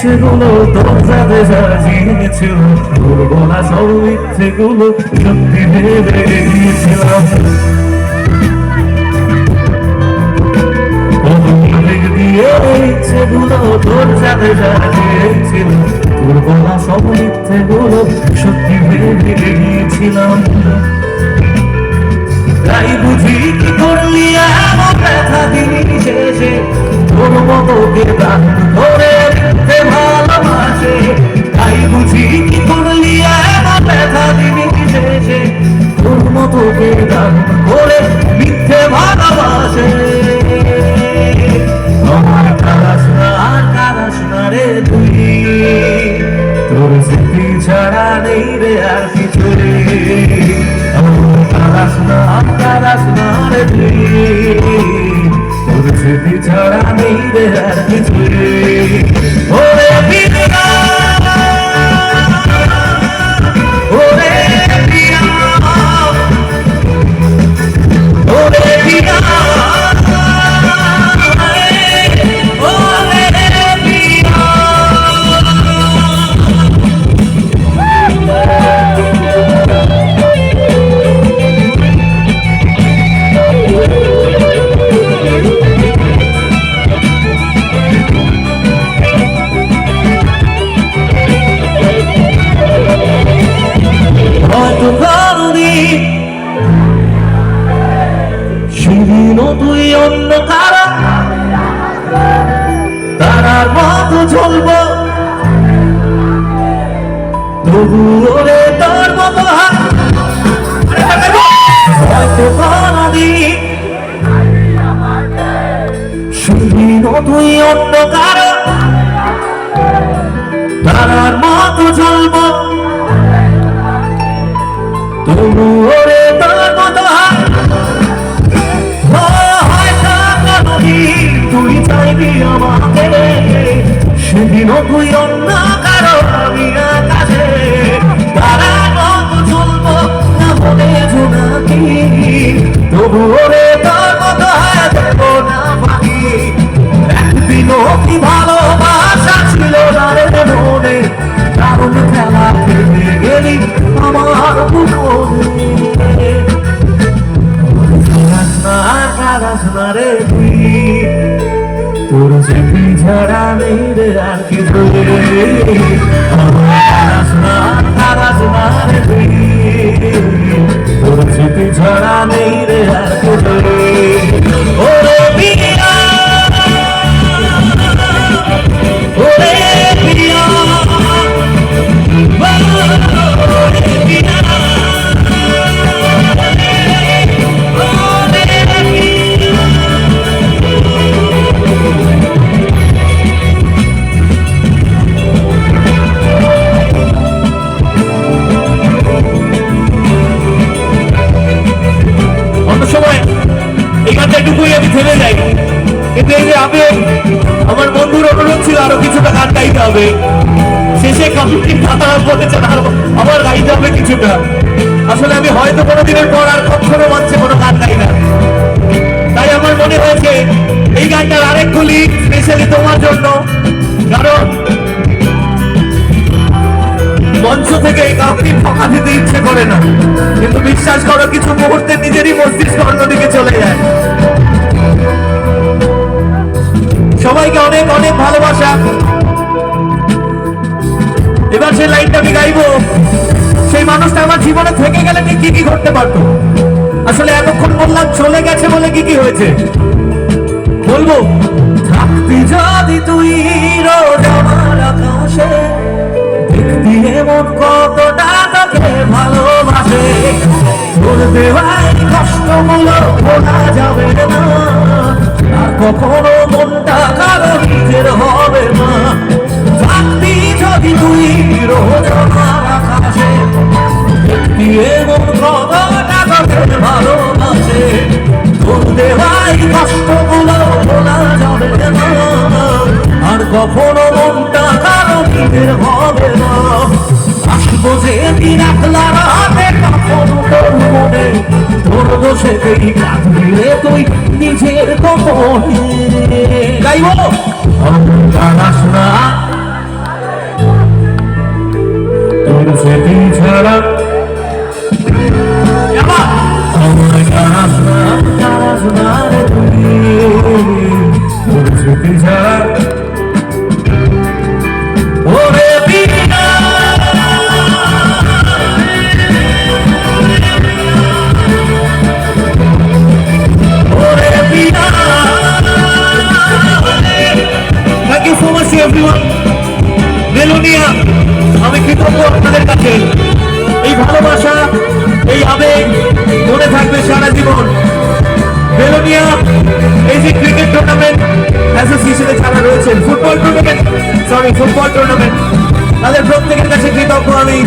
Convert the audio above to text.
ইচ্ছেগুলো তোর সাথে সাজিয়েছিল, তোর বলা সব ইচ্ছেগুলো সত্যি ভেবে গিয়েছিলাম। ইচ্ছেগুলো তোর সাথে সাজিয়েছিল, তোর বলা সব ইচ্ছেগুলো সত্যি ভেবে গিয়েছিলাম। তাই বুঝি কি করলি এমন ব্যথা দিন শেষে, তোর মতোকে প্রাণ ধরে মিথ্যে ভালোবাসে। তাই বুঝি কি করলি এমন ব্যথা দিন শেষে, তোর মতোকে প্রাণ ধরে মিথ্যে ভালোবাসে। আমার কারাস না আর কারাস না রে তুই, তোর স্মৃতি ছাড়া নেই রে আর কিছু রে। আমার কারাস না আর কারাস না রে তুই, তোর স্মৃতি ছাড়া নেই রে আর কিছু রে। ওরে বিনা, ওরে বিনা, ওরে বিনা, তুই অন্য কারো তারার মতো চলব, তবু ওরে তোর মতো হয়তো কোনদিন সেদিন তুই অন্য কারো তারার মতো চলব, তবু ওরে তোর মতো তুই চাইবি আমাকে সেদিন তুই অন্য কারো আমি আকাশে তারা মতো চলবো না বলে জোনাকি, তবু ওরে তোর মতো দেব না বাকি। একদিনও কি ভালোবাসা ছিল না রে মনে, কারণ খেলা খেলে গেলি আমার বুকে। কারাস না রে তুই, তোর স্মৃতি ছাড়া নেই রে আর কিছু রে। কারাস না রে তুই, তোর স্মৃতি ছাড়া নেই রে আর কিছু রে। ওরে পিয়া, ওরে পিয়া, ওরে পিয়া, এখানটাটুকুই আমি থেমে যাই। কিন্তু এই যে আমি আমার বন্ধুর অনুরোধ ছিল আরো কিছুটা গান গাইতে হবে, শেষে কমপ্লিট কথা বলেছেন আমার গাইতে হবে কিছুটা। আসলে আমি হয়তো কোনোদিনের পর আর কখনো মঞ্চে কোনো গান গাই না, তাই আমার মনে হয়েছে এই গানটার আরেক গুলি স্পেশালি তোমার জন্য। কারণ মঞ্চ থেকে এই গানটি ফাঁকা দিতে ইচ্ছে করে না, কিন্তু বিশ্বাস করো কিছু মুহূর্তে নিজেরই মস্তিষ্ক অন্যদিকে চলে যায়। সবাইকে অনেক অনেক ভালোবাসা। এবার সেই লাইনটা আমি গাইবো, সেই মানুষটা আমার জীবনে থেকে গেলে কি কি ঘটতে পারতো। আসলে এতক্ষণ বললাম চলে গেছে বলে কি কি হয়েছে বলবো। থাকবি যদি তুই রোজ আমার আকাশে, দেখবি এমন কতটা তোকে ভালোবাসে, তোর দেওয়াই কষ্টগুলো ভোলা যাবে না, আর কখনো মনটা কারো নিজের হবে না। থাকবি যদি তুই রোজ আমার আকাশে, দেখবি এমন কতটা তোকে ভালোবাসে, তোর দেওয়াই কষ্টগুলো ভোলা যাবে না, আর কখনো মনটা কারো নিজের হবে না। আসবো যে দিন একলা রাতে কখনো তোর মনে, তোর বসেতেই কাঁদবি রে তুই নিজের গোপনে। গাইবো কারাস না এভরিওয়ান, বেলোনিয়া, আমি কৃতজ্ঞ আপনাদের কাছে। এই ভালোবাসা, এই আবেগ মনে থাকবে সারা জীবন। বেলোনিয়া এই যে ক্রিকেট টুর্নামেন্ট অ্যাসোসিয়েশনে যারা রয়েছেন, ফুটবল টুর্নামেন্ট তাদের প্রত্যেকের কাছে কৃতজ্ঞ আমি।